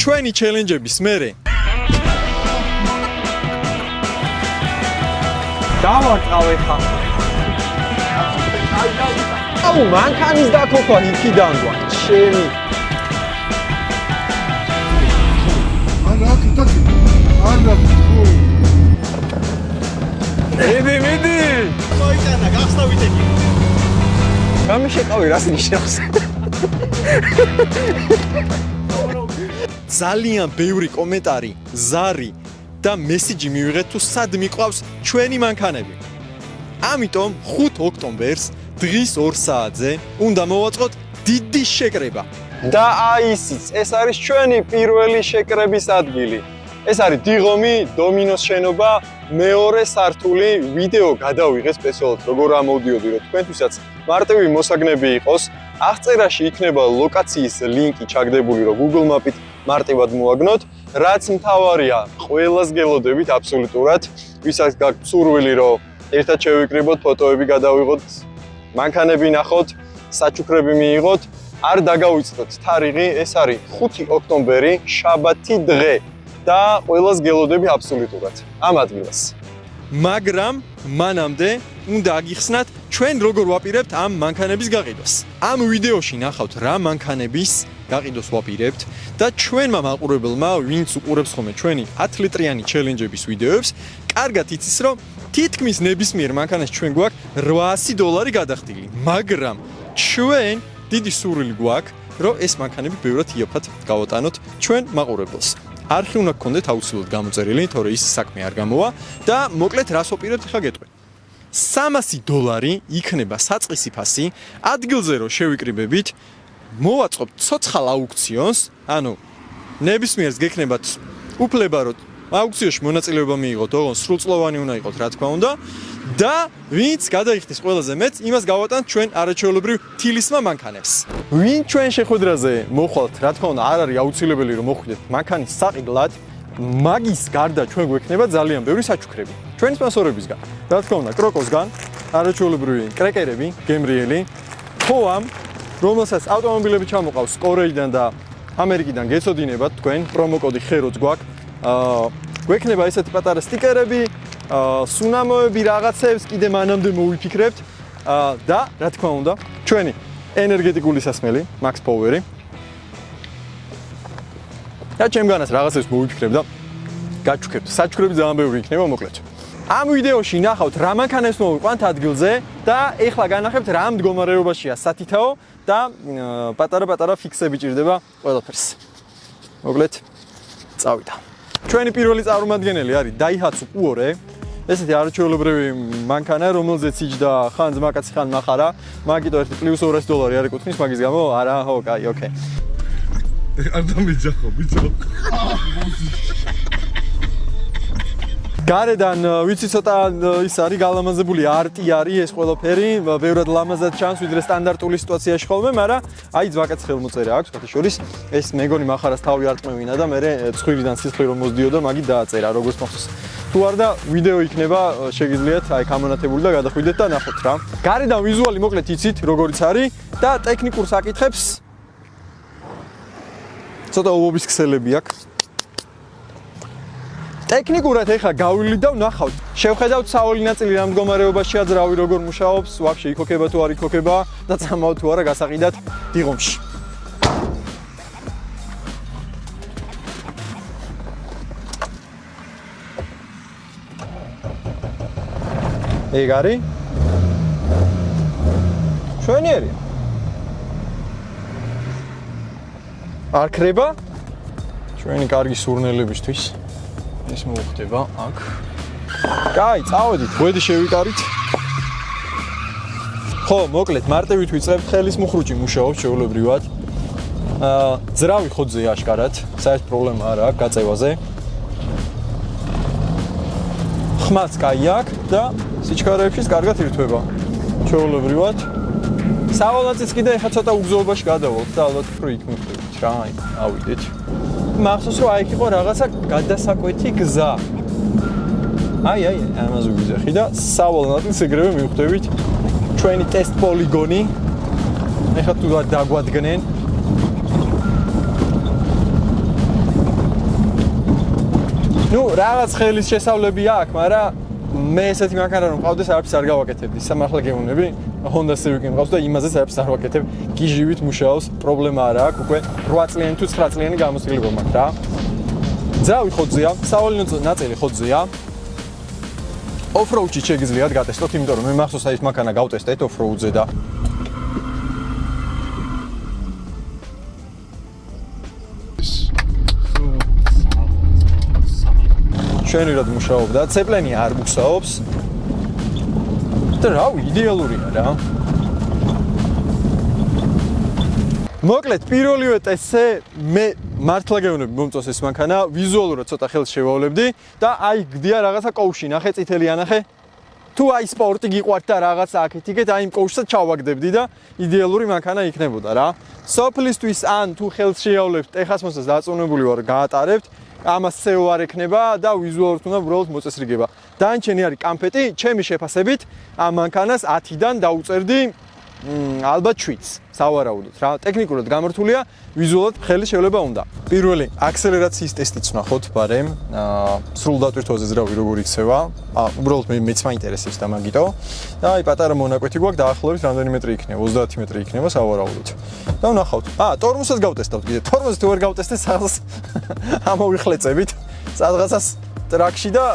ჩვენი ჩელენჯების მერე დავარწავე ხა. აუ მანქანის დაქოქვა იქიდან გვა. ჩემი. არა კიტაკი. არა ხო. მიდი. მოიტანა გახსნა ვიტეკი. გამიშეკავი რას ნიშნავს? ძალიან ბევრი კომენტარი, ზარი და მესიჯი მივიღეთ თუ სად მიყვავს ჩვენი მანქანები. ამიტომ 5 ოქტომბერს დღის 2 საათზე უნდა მოვაწყოთ დიდი შეკრება. და აი ისიც, ეს არის ჩვენი პირველი შეკრების ადგილი. ეს არის დიღომი დომინოს შენობა, მეორე სართული. ვიდეო გადავიღეთ სპეციალურად როგორ ამოვდიოდი, რომ თქვენთვისაც მარტივი მოსაგნები იყოს. აღწერაში იქნება ლოკაციის ლინკი ჩაგდებული, რომ Google Map-ით მარტივად მოაგნოთ. რაც მთავარია, ყველას გელოდებით აბსოლუტურად. ვისაც გაქვთ სურვილი, რომ ერთად შევიკრიბოთ, ფოტოები გადავიღოთ, მანქანები ნახოთ, საჩუქრები მიიღოთ, არ დაგავიწყდეთ თარიღი, ეს არის 5 ოქტომბერი, შაბათი დღე და ყველას გელოდები აბსოლუტურად ამ ადგილას. მაგრამ მანამდე უნდა აგიხსნათ ჩვენ როგორ ვაპირებთ ამ მანქანების გაყიდვას. ამ ვიდეოში ნახავთ რა მანქანების გაყიდვას ვაპირებთ და ჩვენმა მაყურებელმა, ვინც უყურებს ხოლმე ჩვენი 10 ლიტრიანი ჩელენჯების ვიდეოებს, კარგად იცის, რომ თითქმის ნებისმიერ მანქანას ჩვენ გვაქვს $800 გადახდილი. მაგრამ ჩვენ დიდი სურვილი გვაქვს, რომ ეს მანქანები ბევრად იაფად გავატანოთ ჩვენ მაყურებელს. არხი უნდა გქონდეთ აუცილებლად გამოწერილი, თორე ის საქმე არ გამოვა და მოკლედ რას ვაპირებთ ხა გეტყვი. $300 იქნება საწყისი ფასი, ადგილზე რომ შევიკრიბებით, მოვაწყობთ ცოცხალ აუქციონს, ანუ ნებისმიერს გექნებათ უფლება, რომ აუქციაში მონაწილეობა მიიღოთ, ოღონდ სრულწლოვანი უნდა იყოს, რა თქმა უნდა, და ვინც გადაიხდის ყველაზე მეტს, იმას გავატანთ ჩვენ არაჩვეულებრივ თილისმა მანქანებს. ვინ ჩვენ შეხვედრაზე მოხვალთ, რა თქმა უნდა, არ არის აუცილებელი რომ მოხვიდეთ მანქანის საყიდლად, მაგის გარდა ჩვენ გვექნება ძალიან ბევრი საჩუქრები. ჩვენი სპონსორებისგან, რა თქმა უნდა, კროკოსგან, არაჩვეულებრივი კრეკერები, გემრიელი, თოამ, რომელსაც ავტომობილები ჩამოყავს კორეიდან და ამერიკიდან გეცოდინებათ თქვენ, პრომოკოდი ხეროც გვაქვს. გვექნება ესეთი პატარა სტიკერები, სუნამოები, რაღაცებს კიდე მანამდე მოვიფიქრებთ და რა თქმა უნდა, ჩვენი ენერგეტიკული სასმელი, Max Power-ი. და ჩემგანაც რაღაცებს მოვიფიქრებ და გაჩუქებთ. საჩუქრები ძალიან ბევრი იქნება, მოკლედ. ამ ვიდეოში ნახავთ რა მანქანებს მოვიყვანთ ადგილზე და ეხლა განახებთ რა მდგომარეობაშია სათითაო და პატარა-პატარა ფიქსები ჭირდება ყველაფერს. მოკლედ წავიდა. ჩვენი პირველი წარმომადგენელი არის Daihatsu Puore. ესეთი არაჩვეულებრივი მანქანა, რომელზეც იჯდა ხან ძმაკაცი, ხან მახარა. მაგიტო ერთი $200 არ ეკუთვნის, მაგის გამო არა, ხო, კაი, ოკეი. არ დამიჯახო, ბიჭო. გარედან ვიცი ცოტა ის არის გალამაზებული არტი არის ეს ყველაფერი, ბევრად ლამაზად ჩანს ვიდრე სტანდარტული სიტუაციაში ხოლმე, მაგრამ აი ძვაკაც ხელმოწერა აქვს, ხოთი შორის ეს მეგონი მახარას თავი არ წმევინა და მე ცხვირიდან სისხლი რომ მოსდიოდა, მაგი დააწერა როგორც მოხდეს. თუ არ და ვიდეო იქნება შეგიძლიათ აი გამონათებული და გადახვიდეთ და ნახოთ რა. გარედან ვიზუალი მოკლედ იცით როგორიც არის და ტექნიკურ საკითხებს ცოტა ობობის ქსელები აქვს. ტექნიკურად ეხლა გავილი და ვნახავთ. შევხედავთ საოლი ნაწილი რა მდგომარეობაშია, ძრავი როგორ მუშაობს, ვაფშე იქოქება თუ არ იქოქება და წამოვთ თუ არა გასაყიდად დიღომში. ეგ არის. შვენიერია. არ ქრება? ჩვენი კარგი სურნელებისთვის ეს მოხდება აქ. კაი, წავედით, გვედი შევიკარით. ხო, მოკლედ, მარტივით ვიწყებთ, ხელის მუხრუჭი მუშაობს შეულებრივად. ძრავი ხოძეა აშკარად, საერთოდ პრობლემა არ აქვს გაწევაზე. ხმაც კაი აქვს და სიჩქარეებშიც კარგად ირთვება. შეულებრივად. სავალნაწილს კიდე ეხა ცოტა უგზოობაში გადავალთ და ალბათ უფრო იქ მივხვდებით რა, აი, ავიდეთ. მახსოვს რომ აი იყო რაღაცა გადასაკვეთი გზა. აი, ამაზე ვიზახი და სავალნაწილს ეგრევე მივხვდებით ჩვენი ტესტ პოლიგონი. ეხა თუ დაგვადგნენ. ნუ რაღაც ხელის შესავლები აქვს, მაგრამ მე ესეთი მანქანა რომ მყავდეს არაფერს არ გავაკეთებდი. სამართლა გეუბნები, Honda Civic მყავს და იმაზეც არაფერს არ ვაკეთებ. გიჟივით მუშაობს, პრობლემა არ აქვს. უკვე 8 წლიანი თუ 9 წლიანი გამოცდილება მაქვს რა. ძრავი ხოძეა, სავალნო ნაწილი ხოძეა. Off-road-ში შეგიძლიათ გატესტოთ, იმიტომ რომ მე მახსოვს აი ეს მანქანა გავტესტეთ off-road-ზე და ჩვენურად მუშაობდა, ცეპლენი არ მუშაობს. და რავი, იდეალურია რა. მოკლედ, პირველივე ტესტზე მე მართლა გეუბნები მომწონს ეს მანქანა, ვიზუალურად ცოტა ხელს შევავლებდი და აი გდია რაღაცა კოუში, ნახე წითელი ანახე. თუ აი სპორტი გიყვართ და რაღაცა აქეთ-იქეთ, აი იმ კოუშსაც ჩავაგდებდი და იდეალური მანქანა იქნებოდა რა. სოფლისთვის ან თუ ხელს შეავლებთ, ტეხასმოსას დაწუნებული ვარ, გაატარებთ. ამას SEO არ ექნება და ვიზუალურად უნდა უბრალოდ მოწესრიგება. დანარჩენი არის კამფეტი, ჩემი შეფასებით ამ მანქანას 10-დან დაუწერდი ალბათ 7-ს, სავარაუდოდ რა. ტექნიკურად გამართულია, ვიზუალურად ხელის შევლება უნდა. პირველი აქსელერაციის ტესტიც ვნახოთ ბარემ, სრულ დატვირთვაზე ძრავი როგორ იქცევა. უბრალოდ მეც მაინტერესებს და მაგიტო. და აი პატარა მონაკვეთი გვაქვს დაახლოებით რამდენი მეტრი იქნება? 30 მეტრი იქნება სავარაუდოდ. და ვნახავთ. ტორმუსს გავტესტავთ კიდე. ტორმუსს თუ ვერ გავტესტეთ, სადღაც ამოვიხლეწებით. სადღაცას ტრაქში და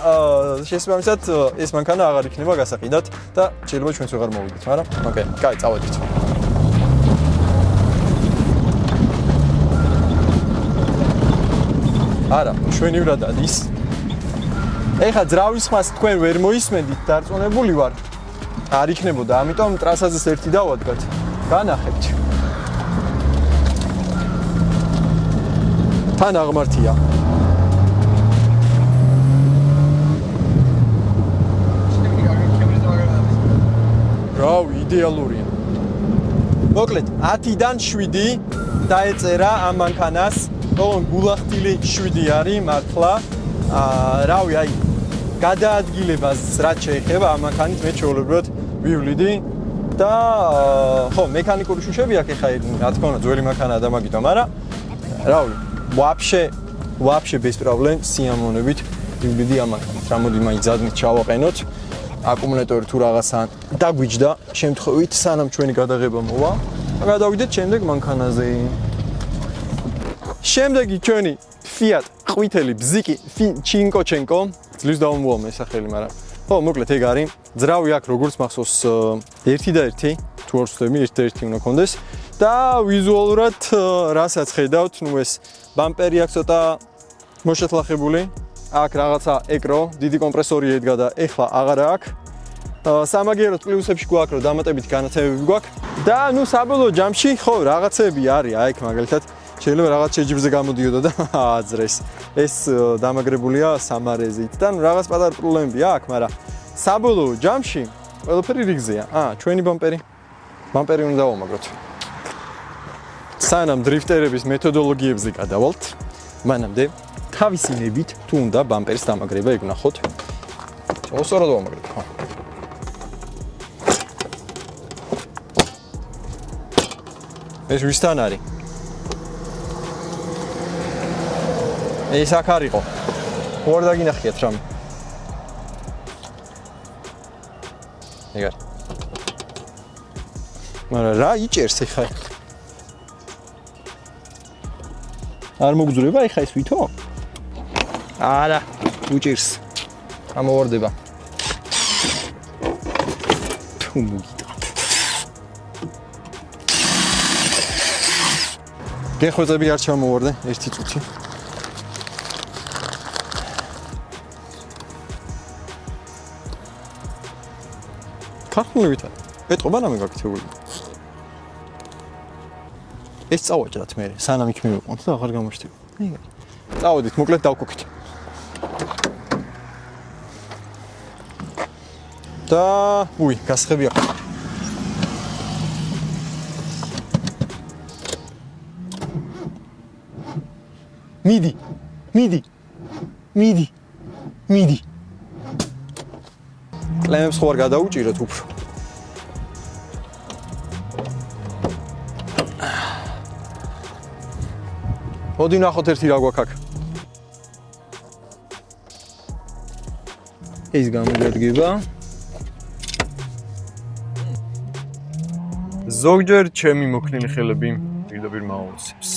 შესაბამისად ეს მანქანა აღარ იქნება გასაყიდად და შეიძლება ჩვენც ვეღარ მოვიდეთ, მაგრამ ოკეი, კაი, წავედით. არა, ჩვენივრად ადის. ეხა ძრავის ხმას თქვენ ვერ მოისმენდით, დარწმუნებული ვარ. არ იქნებოდა, ამიტომ ტრასაზეს ერთი დავადგათ. განახებთ. თან აღმართია. რავი, იდეალურია. მოკლედ, 10-დან 7 დაეწერა ამ მანქანას. ოღონდ გულახდილი 7 არის მართლა. რავი, აი გადაადგილებას რაც შეეხება ამ მანქანით მე შეულებრივად ვივლიდი და ხო, მექანიკური შუშები აქვს ეხა რა თქმა უნდა ძველი მანქანაა და მაგიტომ, მაგრამ რავი, вообще без проблем სიამოვნებით ვივლიდი ამ მანქანით. რამოდი მაინც ზადნით ჩავაყენოთ. აკუმულატორი თუ რაღაცა დაგვიჯდა, შემთხვევით სანამ ჩვენი გადაღება მოვა, გადავიდეთ შემდეგ მანქანაზე. შემდეგი ჩვენი Fiat ყვითელი ბზიკი ჩინკოჩენკო, ძლივს დავამოვა სახელი, მაგრამ ხო, მოკლედ ეგ არის. ძრავი აქვს როგორც მახსოვს 1 და 1, თუ არ ვცდები, 1 და 1 უნდა კონდეს და ვიზუალურად რასაც ხედავთ, ნუ ეს ბამპერი აქვს ცოტა მოშეთლახებული. აქ რაღაცა ეკრო, დიდი კომპრესორი ედგა და ეხლა აღარა აქვს. სამაგიეროდ პლუსებში გვაქვს, რომ დამატებით განათებები გვაქვს და ნუ საბოლოო ჯამში ხო, რაღაცები არის, აი იქ მაგალითად შეიძლება რაღაც შეჯიბრზე გამოდიოდა და აძრეს. ეს დამაგრებულია სამარეზით და ნუ რაღაც პატარა პრობლემები აქვს, მაგრამ საბოლოო ჯამში ყველაფერი რიგზეა. ჩვენი ბამპერი უნდა დავამაგროთ. სანამ დრიფტერების მეთოდოლოგიებზე გადავალთ, მანამდე თავისი ნებით თუ უნდა ბამპერის დამაგრება იგნახოთ. სწორად დავამაგრეთ, ხო. ეს ვისთან არის? ეს აქ არ იყო. ორ დაგინახიათ რამე. ეგარ. მაგრამ რა იჭერს ეხა? არ მოგძვრება ეხა ეს ვითო? არა, უჭირს. ამოვარდება. თუ მოგიტყავ. გეხვეწები არ ჩამოვარდე ერთი წუთი. ქართული ვითარ. ეტყობა რამე გაკეთებული. ეს წავაჭრათ მე, სანამ იქ მივიყვანთ და აღარ გამოჩნდება. წავედით, მოკლედ დავკოქით. და გასხები ახლა. მიდი. კლემებს ხო არ გადაუჭიროთ უფრო. მოდი ნახოთ ერთი რა გვაქვს აქ. ეს გამოგერგება. ზოგჯერ ჩემი მოქნილი ხელები პირდაპირ მაუცებს.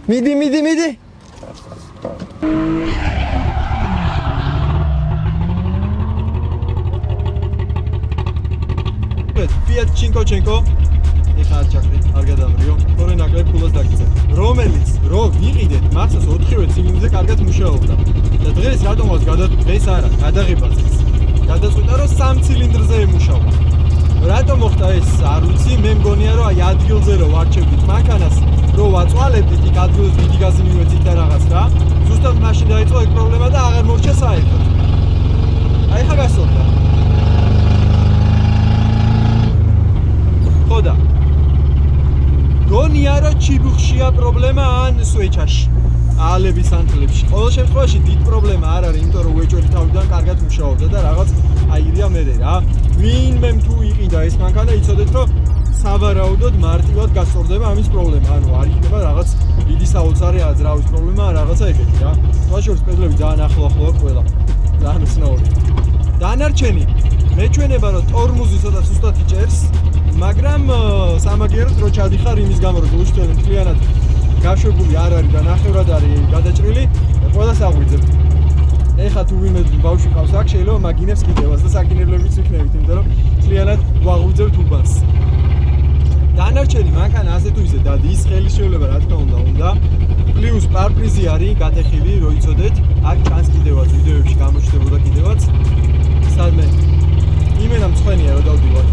მიდი. Fiat 500 ეხლა ჩაკრით, არ გადავრიო. თორე ნაკლებ ფულას დაგიწევ. რომელიც რო ვიყიდეთ, მახსოვს 4-ვე ცილინდრზე კარგად მუშაობდა. და დღეს რატომაც დღეს არა, გადაღებაზეც. გადაწყვიტა რომ 3 ცილინდრზე ემუშავა. რატომ მოხდა ეს? არ ვიცი, მე მგონია რომ აი ადგილზე რო ვარჩევდით მანქანას, რო ვაწვალებდით იქ ადგილზე დიდი გაზი მივეცით და რაღაც რა. ზუსტად მაშინ დაიწყო ეგ პრობლემა და აღარ მორჩა საერთოდ. აი ხა გასწორდა. ხოდა გონია რომ ჩიბუხშია პრობლემა ან სვეჩაში ალების ანთლებში. ყოველ შემთხვევაში დიდ პრობლემა არ არის, იმიტომ რომ უეჭველი თავიდან კარგად მუშაობდა და რაღაც აირია მერე რა. ვინმე თუ იყიდა ეს მანქანა, იცოდეთ რომ სავარაუდოდ მარტივად გასწორდება ამის პრობლემა. ანუ არ იქნება რაღაც დიდი საოცარი აძრავის პრობლემა, რაღაცა ეგეთი რა. თვალშორის პედლები ძალიან ახლო ყველა. ძალიან უცნაური. დანარჩენი მეჩვენება რომ ტორმუზი ცოტა სუსტად იჭერს, მაგრამ სამაგიეროდ რო ჩადიხარ იმის გამო რომ გულშტელი მთლიანად გაშვებული არ არის და ნახევრად არის გადაჭრილი, ყველას აღვიძებ. ეხლა თუ ვინმე ბავშვი ყავს აქ, შეიძლება მაგინებს კიდევაც და საკინებლებიც ვიქნებით, იმიტომ რომ მთლიანად ვაღვიძებთ უბანს. დანარჩენი მანქანა ასე თუ ისე დადის, ხელის შევლება რა თქმა უნდა. პლუს პარპრიზი არის გატეხილი, რო იცოდეთ, აქ ჩანს კიდევაც ვიდეოებში გამოჩნდებოდა კიდევაც. სადმე იმენა მწვენია რომ დავდივარ.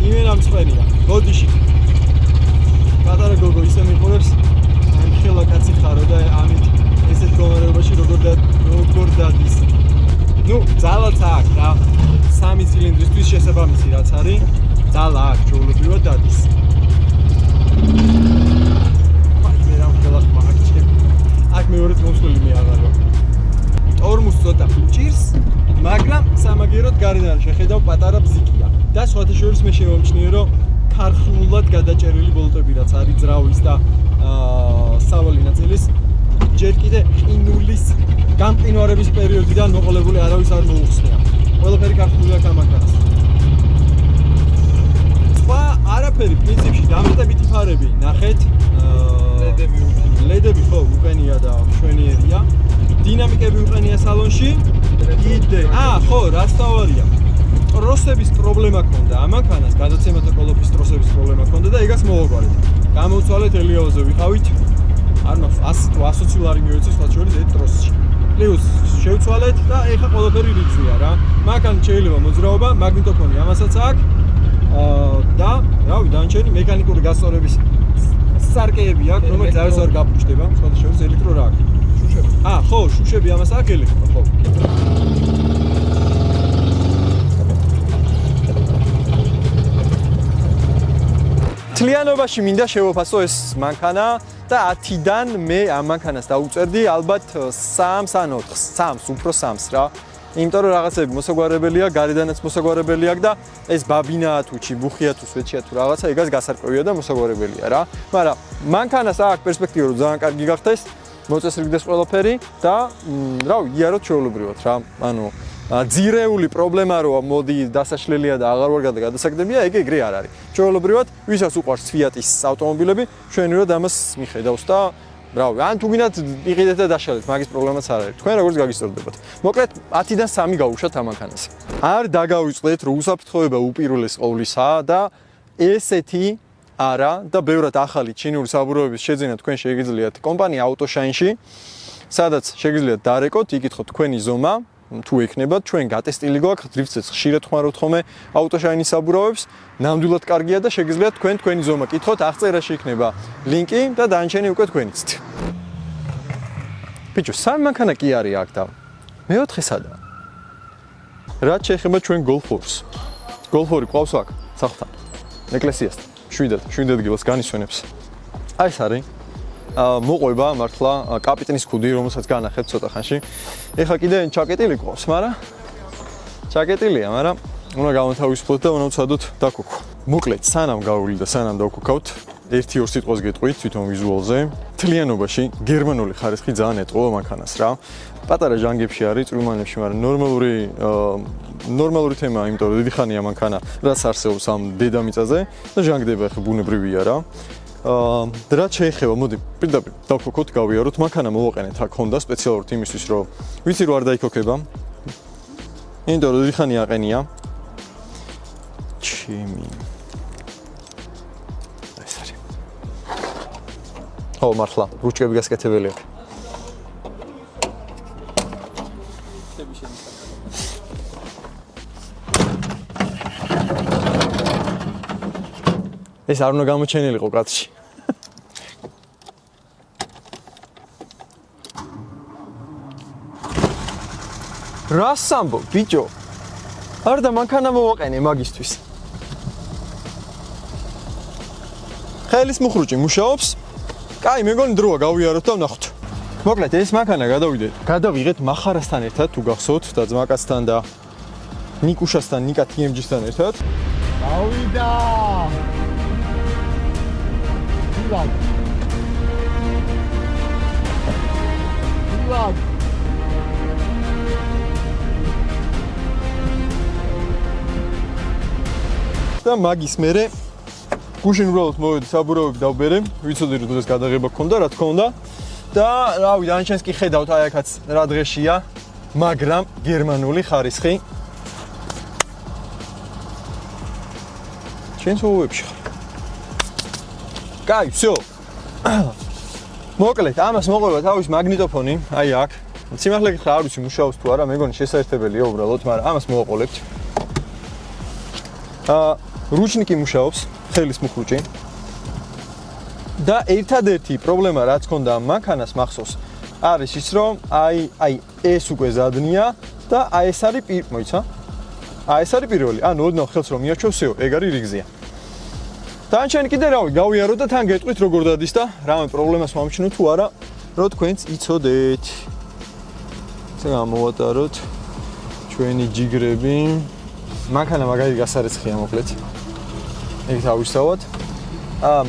იმენა მწვენია, ბოდიში. პატარა გოგო ისე მიყურებს, აი ხელა კაცი ხარო და ამით ესეთ მდგომარეობაში როგორ დადის. ნუ ძალაც აქვს რა. 3 ცილინდრისთვის შესაბამისი რაც არის, ძალა აქვს ჩვეულებრივად დადის. მე რა ხელა მაგჭი. აქ მეორეც მოსვლილი მე აღარ ვარ. ტორმუზ ცოტა უჭირს, მაგრამ სამაგიეროდ გარედან შეხედავ პატარა ბზიკია. და სხვათა შორის მე შემომჩნიე რომ ქარხნულად გადაჭერილი ბოლტები რაც არის ძრავის და სავალი ნაწილის ჯერ კიდე ყინულის გამყინვარების პერიოდიდან მოყოლებული არავის არ მოუხსნია. ყველაფერი ქართულია გამაკეთეს. სხვა არაფერი პრინციპში დამეტებითი ფარები ნახეთ. ლედები ხო უყენია და მშვენიერია. დინამიკები უყენია სალონში. ხო, რაც თავარია. ტროსების პრობლემა ქონდა ამ მანქანას, გადაცემათა კოლოფის ტროსების პრობლემა ქონდა და ეგას მოვაგვარეთ. გამოვცვალეთ ელიაოზე ვიყავით. არ მახსოვს 100 ლარი მივეცეს სხვა შორის ერთ ტროსში. პლუს შევცვალეთ და ეხა ყველაფერი რიცხვია რა. მანქანა შეიძლება მოძრაობა, მაგნიტოფონი ამასაც აქვს. და რავი, დანარჩენი მექანიკური გასწორების სარკეები აქვს, რომელიც არც არ გაფუჭდება, სხვა შორის ელექტრო რა აქვს. შუშები. ხო, შუშები ამას აქვს ელექტრო, ხო. მთლიანობაში მინდა შევაფასო ეს მანქანა და 10-დან მე ამ მანქანას დავუწერდი ალბათ 3-ს ან 4-ს, 3-ს, უფრო 3-ს რა. იმიტომ რომ რაღაცები მოსაგვარებელია, გარედანაც მოსაგვარებელი აქვს და ეს ბაბინაა თუ ჩიბუხია თუ სვეჩია თუ რაღაცა, ეგას გასარკვევია და მოსაგვარებელია რა. მაგრამ მანქანას აქვს პერსპექტივა რომ ძალიან კარგი გახდეს, მოწესრიგდეს ყველაფერი და რავი, იაროთ ჩვეულებრივად რა. ანუ ძირეული პრობლემა როა მოდი დასაშლელია და აღარ ვარ გადასაგდებია, ეგრე არ არის. ჩვეულებრივად, ვისაც უყვარს Fiat-ის ავტომობილები, ჩვენურად ამას მიხედავს და ბრავო, ან თუ გინდათ იყიდეთ და დაშალეთ, მაგის პრობლემაც არ არის. თქვენ როგორც გაგისწორდებათ. მოკლედ 10-დან 3 გავუშვათ ამ მანქანას. არ დაგავიწყდეთ, რომ უსაფრთხოება უპირველეს ყოვლისაა და ესეთი არა და ბევრად ახალი ჩინური საბურავების შეძენა თქვენ შეგიძლიათ კომპანია AutoShine-ში, სადაც შეგიძლიათ დარეკოთ, იკითხოთ თქვენი ზომა, თუ ექნება, ჩვენ გატესტილი გვაქვს, დრიფტსაც ხშირად ხმარობთ ხოლმე AutoShine-ის საბურავებს, ნამდვილად კარგია და შეგიძლიათ თქვენი ზომა კითხოთ, აღწერაში იქნება ლინკი და დანარჩენი უკვე თქვენიცით. ბიჭო, სამი მანქანა კი არის აქ და მეოთხე სადაა? რაც შეეხება ჩვენ Golf 4-ს. Golf 4 ყავს აქ, სახლთან, ეკლესიასთან. 7 ადგილას განისვენებს. აი ეს არის. მოყვება მართლა კაპიტნის ქუდი, რომელსაც განახეთ ცოტა ხანში. ეხლა კიდე ჩაკეტილი ყავს, მაგრამ ჩაკეტილია, მაგრამ უნდა გავანთავისუფლოთ და უნდა ვცადოთ დაქოქვა. მოკლედ, სანამ გავული და სანამ დავქოქავთ, 1-2 სიტყვას გეტყვით თვითონ ვიზუალზე. თლიანობაში გერმანული ხარისხი ძალიან ეტყობა მანქანას რა. პატარა ჟანგებში არის, წვრილმანებში, მაგრამ ნორმალური თემაა, იმიტომ რომ დიდი ხანია მანქანა, რაც არსებობს ამ დედამიწაზე და ჟანგდება ხე ბუნებრივია რა. რაც შეეხება, მოდი პირდაპირ დავქოქოთ, გავიაროთ, მანქანა მოვაყენეთ აქ Honda სპეციალურად იმისთვის, რომ ვიცი რომ არ დაიქოქება. იმიტომ რომ დიდი ხანი აყენია. ჩემი. ეს არის. ხო, მართლა, რუჩკები გასკეთებელი აქვს. ეს არ უნდა გამოჩენილიყო კაცში. რა სამბო, ბიჭო? არ და მანქანა მოვაყენე მაგისთვის. ხელის მუხრუჭი მუშაობს. კაი, მეგონი დროა გავიაროთ და ვნახოთ. მოკლედ, ეს მანქანა გადავიღეთ მახარასთან ერთად, თუ გახსოვთ და ძმაკაცთან და ნიკუშასთან, ნიკა TMG-სთან ერთად. გავიდა. Vlad. და მაგის მერე გუშინ უბრალოდ მოვედი საბურავები დავბერე, ვიცოდი რომ დღეს გადაღება გქონდა, რა თქმა უნდა. და რავი, დანარჩენს კი ხედავთ, აი აქაც რა დღეშია, მაგრამ გერმანული ხარისხი. ჩვენს ოვებში ხარ. კაი, всё. მოკლედ, ამას მოყვება თავის მაგნიტოფონი, აი აქ. სიმართლე გითხრა, არ ვიცი მუშაობს თუ არა, მეგონი შესაძლებელია უბრალოდ, მაგრამ ამას მოვაყოლებთ. რუჩნიკი მუშაობს, ხელის მუხრუჭი. და ერთადერთი პრობლემა რაც ქონდა ამ მანქანას მახსოვს, არის ის, რომ აი ეს უკვე ზადნია და აი ეს არის მოიცა? აი ეს არის პირველი. ანუ ოდნავ ხელს რომ მიაჩვევსეო, ეგ არის რიგზია. დანარჩენი კიდე რავი, გავიაროთ და თან გეტყვით როგორ დადის და რამე პრობლემას მომჩნევ თუ არა, რომ თქვენც იცოდეთ. ესე გამოვატაროთ ჩვენი ჯიგრები. მანქანა მაგარი გასარიცხია მოკლედ. ეგ თავისთავად.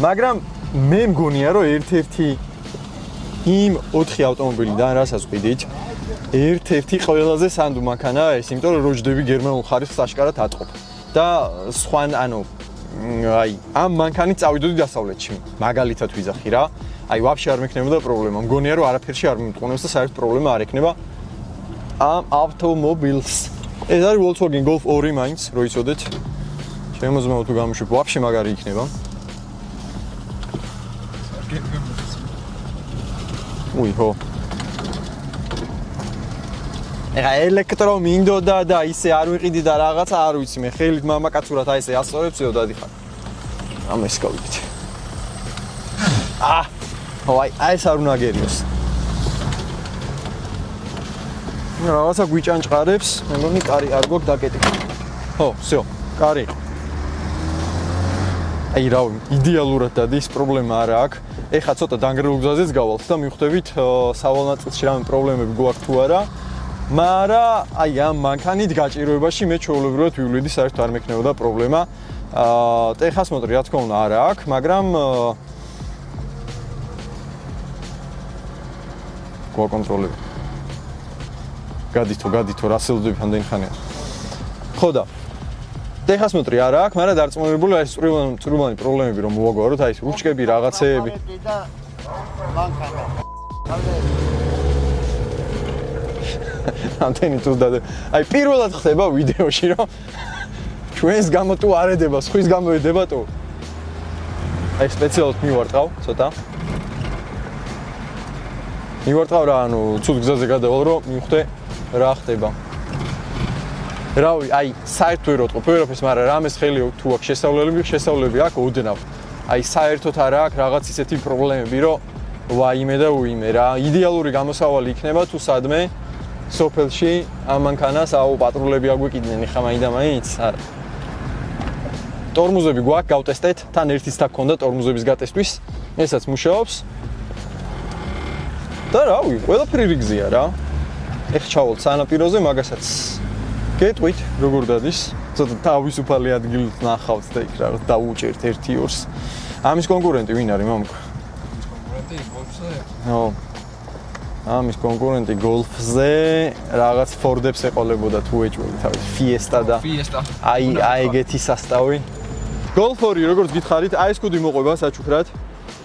მაგრამ მე მგონია რომ ერთ-ერთი იმ 4 ავტომობილიდან რასაც ვყიდით, ერთ-ერთი ყველაზე სანდუ მანქანაა ეს, იმიტომ რომ როჯდები გერმანულ ხარისხს აშკარად ატყობ. და სხვა ანუ აი ამ მანქანით წავიდოდი დასავლეთში. მაგალითად ვიზახი რა. აი ვაფშე არ მექნებოდა პრობლემა. მგონია რომ არაფერში არ მიმტყუნებს და საერთოდ პრობლემა არ ექნება ამ ავტომობილს. ეს არის Volkswagen Golf 2 მაინც, რო იცოდეთ. შემოძმაო თუ გამოშვებ, ვაფშე მაგარი იქნება. უი ხო. ეხა ელექტრო მინდოდა და ისე არ ვიყიდი და რაღაცა არ ვიცი მე ხელით მამაკაცურად აი ესე ასწორებსეო დადიხარ. ამას გავიგეთ. აი ეს არ უნდა გერიოს. რაღაცა გვიჭანჭყარებს, მეგონი კარი არ გვაქვს დაკეტილი. ხო, всё, კარი. აი რავი, იდეალურად დადის, პრობლემა არა აქვს. ეხა ცოტა დანგრეულ გზაზეც გავალთ და მივხვდებით სავალ ნაწილში რამე პრობლემები გვაქვს თუ არა. მაგრამ აი ამ მანქანით გაჭიროებაში მე ჩვეულებრივად ვივლიდი, საერთოდ არ მექნებოდა პრობლემა. ტეხას მოტრი რა თქმა უნდა არა აქვს, მაგრამ გვაკონტროლებ. გადითო რა სელდები ამდენი ხანია. ხო და ტეხას მოტრი არა აქვს, მაგრამ დარწმუნებული აი წვრილმანი პრობლემები რომ მოვაგვაროთ, აი ეს რუჩკები, რაღაცეები. და მანქანა. ამდენი თუ და აი პირველად ხდება ვიდეოში რომ ჩვენს გამო თუ არ ედება, სხვის გამო ედება თუ. აი სპეციალურად მივარტყავ ცოტა. მივარტყავ რა, ანუ ცუდ გზაზე გადავალ რომ მივხვდე რა ხდება. რავი, აი საერთოდ ვერ ვიტყვი ვერაფერს, მაგრამ რამეს ხელი თუ აქვს შესავლელები აქვს ოდნავ. აი საერთოდ არ აქვს რაღაც ისეთი პრობლემები, რომ ვაიმე და უიმე რა. იდეალური გამოსავალი იქნება თუ სადმე სოფელში ამ მანქანას აუ პატრულები აგვეკიდნენ ხა მაინც არა. ტორმუზები გვაქვს, გავტესტეთ, თან ერთის და გქონდა ტორმუზების გატესტვის. ესაც მუშაობს. და რავი, ყველაფერი რიგზია რა. ეხ ჩავალთ სანაპიროზე, მაგასაც გეტყვით, როგორ დადის. ცოტა თავისუფალი ადგილი ნახავთ და იქ რაღაც დაუჭერთ 1-2-ს. ამის კონკურენტი ვინ არის, მამუკა? კონკურენტი გოლფზე? ო. ამის კონკურენტი გოლფზე რაღაც ფორდებს ეყოლებოდა თუ ეჭველი თავის ფიესტა და ფიესტა. აი ეგეთი სასტავი. გოლფორი, როგორც გითხარით, აი ეს კუდი მოყვება საჩუქრად.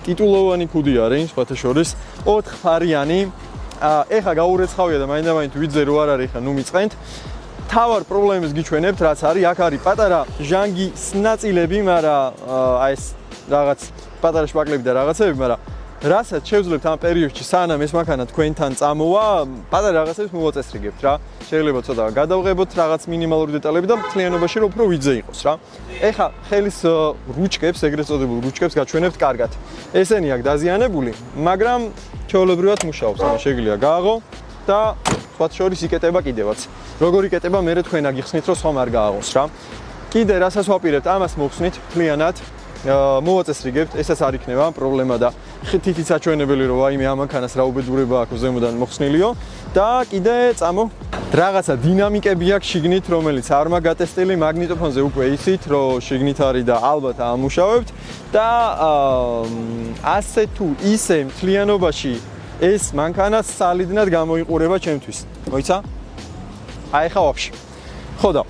ტიტულოვანი კუდი არის, სხვათა შორის, 4 ფარიანი. ეხა გაურეცხავია და მაინდა-მაინც ვიძე რო არ არის, ეხა ნუ მიწყენთ. თავარ პრობლემებს გიჩვენებთ, რაც არის, აქ არის პატარა ჟანგის ნაწილები, მაგრამ აი ეს რაღაც პატარა შპაკლები და რაღაცები, მაგრამ რასაც შევძლებთ ამ პერიოდში, სანამ ეს მანქანა თქვენთან წამოვა, პატარა რაღაცებს მოვაწესრიგებთ რა. შეიძლება ცოტა გადავღებოთ რაღაც მინიმალური დეტალები და მთლიანობაში რომ უფრო ვიძე იყოს რა. ეხა ხელის რუჩკებს, ეგრეთ წოდებულ რუჩკებს გაჩვენებთ კარგად. ესენი აქ დაზიანებული, მაგრამ ჩვეულებრივად მუშაობს, ანუ შეგვიძლია გააღო და სხვათა შორის იკეტება კიდევაც. როგორ იკეტება, მე თქვენ აგიხსნით, რომ სხვა არ გააღოს რა. კიდე რასაც ვაპირებთ, ამას მოვხსნით მთლიანად. მოვაწესრიგებთ, ესაც არ იქნება პრობლემა და თითიც საჩვენებელი რომ აიმე ამ მანქანას რა უბედურება აქვს ზემოდან მოხსნილიო და კიდე წამო რაღაცა დინამიკები აქვს შიგნით, რომელიც არ მაგატესტილი, მაგნიტოფონზე უკვე იცით, რომ შიგნით არის და ალბათ ამუშავებთ და ასე თუ ისე მთლიანობაში ეს მანქანა სალიდნად გამოიყურება ჩემთვის. მოიცა? აი ხა ვაფშე. ხო და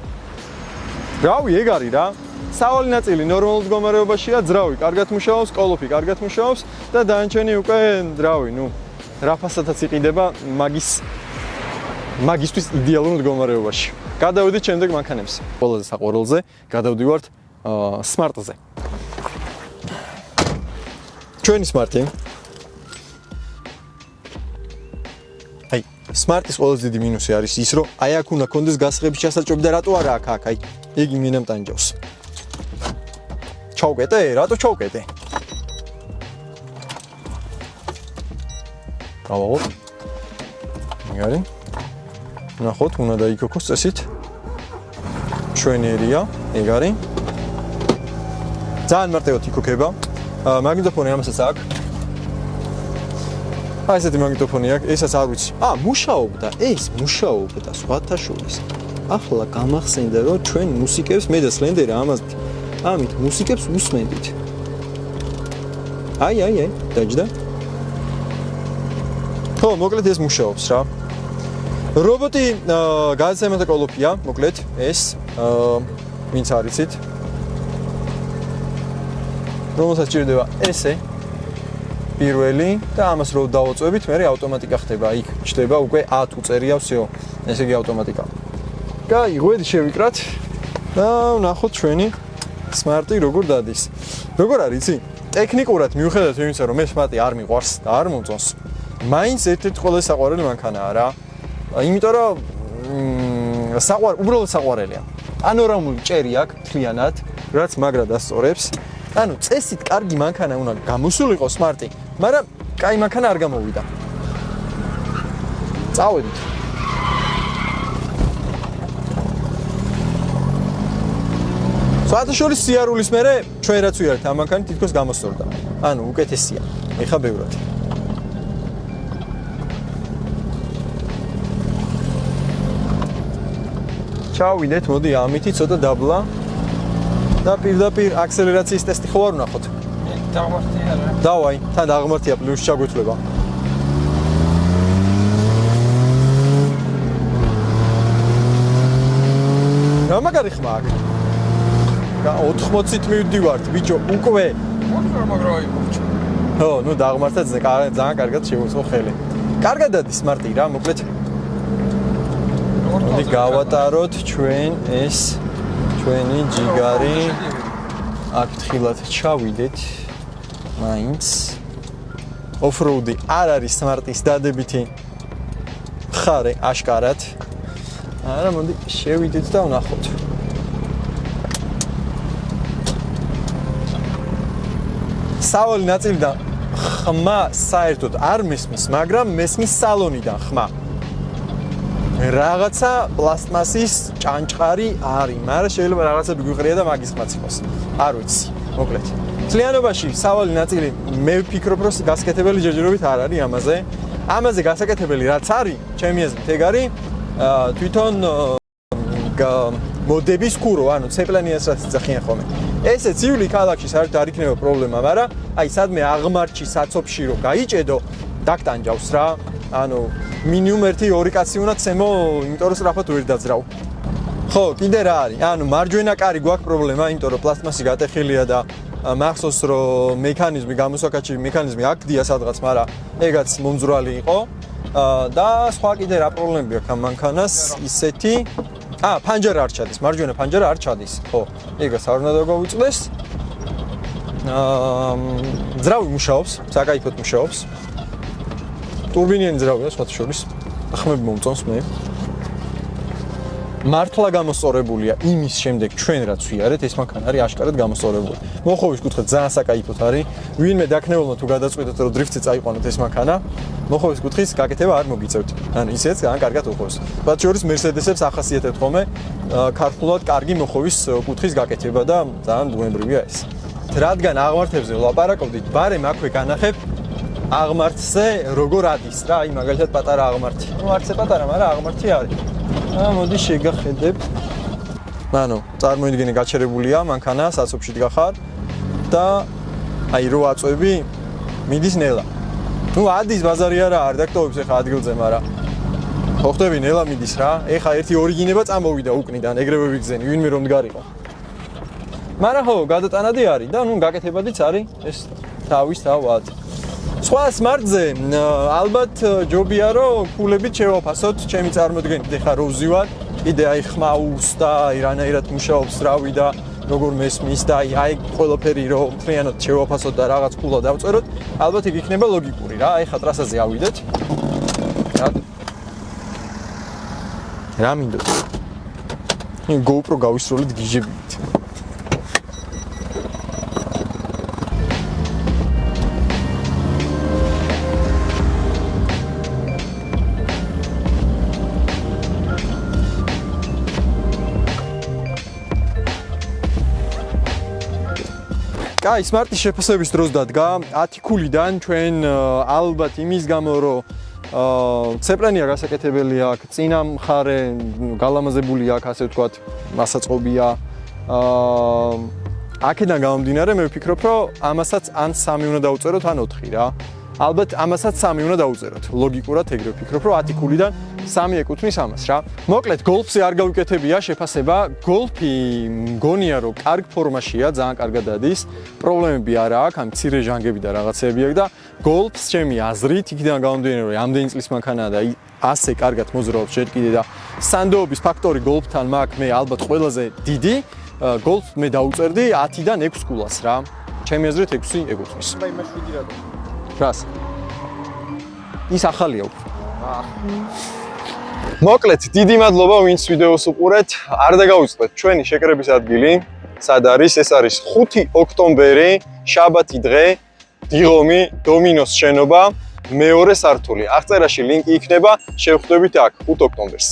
რავი, ეგ არის რა. სავალი ნაწილი ნორმალურ მდგომარეობაშია, ძრავი კარგად მუშაობს, კოლოფი კარგად მუშაობს და დანარჩენი უკვე ძრავი, ნუ რაფასათაც იყიდება მაგისთვის იდეალურ მდგომარეობაში. გადავიდით შემდეგ მანქანებს. ყველაზე საყვარელზე გადავდივართ Smart-ზე. ჩვენი Smart-ი. აი, Smart-ის ყველაზე დიდი მინუსი არის ის, რომ აი აქ უნდა კონდეს გასაღების ჩასაჭრები და რატო არა აქ, აი, იგი მინამტანჯავს. ჩავკეტე? რატო ჩავკეტე? გავაღოთ. მიგარი. ნახოთ, უნდა დაიქოქოს წესით. ჩვენერია, ეგ არის. ძალიან მარტივად იქოქება. მაგნიტოფონი ამასაც აქვს. აი ესეთი მაგნიტოფონი აქვს, ესაც არ ვიცი. მუშაობდა, ეს მუშაობდა სხვათა შორის. ახლა გამახსენდა, რომ ჩვენ მუსიკებს მე და სლენდერა ამით მუსიკებს უსმენდით. აი, დაჯდა. ხო, მოკლედ ეს მუშაობს რა. რობოტი გადაცემათა კოლოფია, მოკლედ ეს ვინც არიცით. რომელსაც ჭირდება ესე პირველი და ამას რო დავაწვევით, მე ავტომატიკა ხდება. იქ ჩდება უკვე A თუ წერია, всё. ესე იგი ავტომატიკა. კაი, ღვედი შევიკრათ და ვნახოთ ჩვენი Smart-ი როგორ დადის. როგორ არის, იცი? ტექნიკურად მიუხედავად იმისა, რომ მე Smart-ი არ მიყვარს და არ მომწონს, მაინც ერთ-ერთი ყველაზე საყვარელი მანქანაა რა. იმიტომ რომ უბრალოდ საყვარელია. პანორამული ჭერი აქვს მთლიანად, რაც მაგრად ასწორებს. ანუ წესით კარგი მანქანა უნდა გამოსულიყო Smart-ი, მაგრამ კაი მანქანა არ გამოვიდა. წავედით. სხვათა შორის სიარულის მერე ჩვენ რაც ვიართ ამ მანქანით თითქოს გამოსწორდა. ანუ უკეთესია. ეხა ბევრად. ჩავიდეთ, მოდი ამითი ცოტა დაბლა. და პირდაპირ აქსელერაციის ტესტი ხო არ ვნახოთ? დაღმართია რა. დავაი, თან დაღმართია პლუსი ჩაგვეთვლება. მაგარი ხმა აქვს. 80-ით მივდივართ, ბიჭო, უკვე. მოკლედ მაგროი მოჭ. ხო, ნუ დაღმართა ძალიან კარგად შემოწყო ხელი. კარგად დადის სმარტი რა, მოკლედ. მოდი გავატაროთ ჩვენ ეს ჩვენი ჯიგარი. აქ თხილად ჩავიდეთ. მაინც ოფროუდი არ არის სმარტის დადებითი ხარე აშკარად. არა, მოდი შევიდეთ და ვნახოთ. სავალი ნაწილიდან ხმა საერთოდ არ მესმის, მაგრამ მესმის სალონიდან ხმა. რაღაცა პლასტმასის ჭანჭყარი არის, მაგრამ შეიძლება რაღაცა გვიყრია და მაგის ხმაც იყოს. არ ვიცი, მოკლედ. ძალიანობაში სავალი ნაწილი მე ვფიქრობ, რომ გასაკეთებელი ჯერჯერობით არ არის ამაზე. ამაზე გასაკეთებელი რაც არის, ჩემი აზრით ეგ არის თვითონ მოდების კურო, ანუ ცეპლენიას რაც იძახიან ხოლმე. ესე ცივი ქალაქში საერთოდ არ იქნება პრობლემა, მაგრამ აი სადმე აღმართში, საცობში რო გაიჭედო, დაგტანჯავს რა. ანუ მინიმუმ 1-2 კაცი უნდა ცემო, იმიტომ რომ სწრაფად ვერ დაძრავ. ხო, კიდე რა არის? ანუ მარჯვენა კარი გვაქვს პრობლემა, იმიტომ რომ პლასტმასი გატეხილია და მახსოვს რომ მექანიზმი, გამოსაკაჩი მექანიზმი აქდია სადღაც, მაგრამ ეგაც მომძვრალი იყო. და სხვა კიდე რა პრობლემები აქვს ამ მანქანას, ისეთი ფანჯარა არ ჩადის, მარჯვენა ფანჯარა არ ჩადის. ხო, ეგაც არ უნდა დაგვიწდეს. ძრავი მუშაობს, საკაიფოდ მუშაობს. ტურბინიანი ძრავია სხვათა შორის. ხმები მომწონს მე. მართლა გამოსწორებულია იმის შემდეგ ჩვენ რაც ვიარეთ, ეს მანქანა არის აშკარად გამოსწორებული. მოხოვის კუთხე ძალიან საკაიფოდ არის. ვინმე დაქნეულმა თუ გადაწყვეტოთ რომ დრიფტზე წაიყვანოთ ეს მანქანა, მოხოვის კუთხის გაკეთება არ მოგიწევთ. ანუ ისეც ძალიან კარგად უხობს. მათ შორის მერსედესებს ახასიათებთ ხოლმე ქართულად კარგი მოხოვის კუთხის გაკეთება და ძალიან ბუნებრივია ეს. რადგან აღმართებზე ვლაპარაკობდით, ბარემ აქვე განახებ აღმართზე როგორ ადის რა, აი მაგალითად პატარა აღმართი. ნუ არც პატარა, მაგრამ აღმართი არის. მოდი შეგახედებთ. ანუ წარმოიდგინე გაჩერებულია მანქანა, საცობში დგახარ და აი რო აწვევი მიდის ნელა. ნუ ადის ბაზარი არა, არ დაგტოვებს ეხა ადგილზე, მაგრამ ხო ხდები ნელა მიდის რა. ეხა ერთი ორიგინება წამოვიდა უკნიდან, ეგრევე ვიგზენი, ვინმე რომ მდგარიყო. მაგრამ ხო, გადატანადი არის და ნუ გაკეთებადიც არის ეს თავის თავად. სხვა სმარტზე ალბათ ჯობია რომ ფულებით შევაფასოთ ჩემი წარმოდგენით ეხა რო ვზივარ კიდე აი ხმაურს და აი რანაირად მუშაობს რავი და როგორ მესმის და აი ყველაფერი რო მთლიანად შევაფასოთ და რაღაც ფულად დავწეროთ ალბათ იქ იქნება ლოგიკური რა აი ხა ტრასაზე ავიდეთ რა მინდოთ GoPro გავისროლეთ გიჟებით აი სმარტის შეფასების დროს დადგა 10 ქულიდან ჩვენ ალბათ იმის გამო რომ ცეპლენია გასაკეთებელი აქვს, წინა მხარე გალამაზებული აქვს, ასე ვთქვათ, მასაწყობია. აქედან გამომდინარე მე ვფიქრობ, რომ ამასაც ან 3 უნდა დავწეროთ, ან 4 რა. ალბათ ამასაც 3 უნდა დავწეროთ. ლოგიკურად ეგრე ვფიქრობ, რომ 10 ქულიდან 3 ეკუთვნის ამას რა. მოკლედ გოლფზე არ გავიკეთებია შეფასება. გოლფი მგონია რომ კარგ ფორმაშია, ძალიან კარგად დადის. პრობლემები არ აქვს, ამ მცირე ჟანგები და რაღაცეები აქვს და გოლფს ჩემი აზრით იქიდან გამომდინარე რომ ამდენი წლის მანქანაა და ასე კარგად მოძრაობს ჯერ კიდე და სანდოობის ფაქტორი გოლფთან მაქვს მე ალბათ ყველაზე დიდი. გოლფს მე დაუწერდი 10-დან 6 კულას რა. ჩემი აზრით 6 ეკუთვნის. აი მას 7 რა. რას? ის ახალია უფრო. მოკლედ, დიდი მადლობა ვინც ვიდეოს უყურეთ. არ დაგავიწყდეთ ჩვენი შეკრების ადგილი. სად არის? ეს არის 5 ოქტომბერი, შაბათი დღე, დიღომი, დომინოს შენობა, მეორე სართული. აღწერაში ლინკი იქნება, შევხვდებით აქ 5 ოქტომბერს.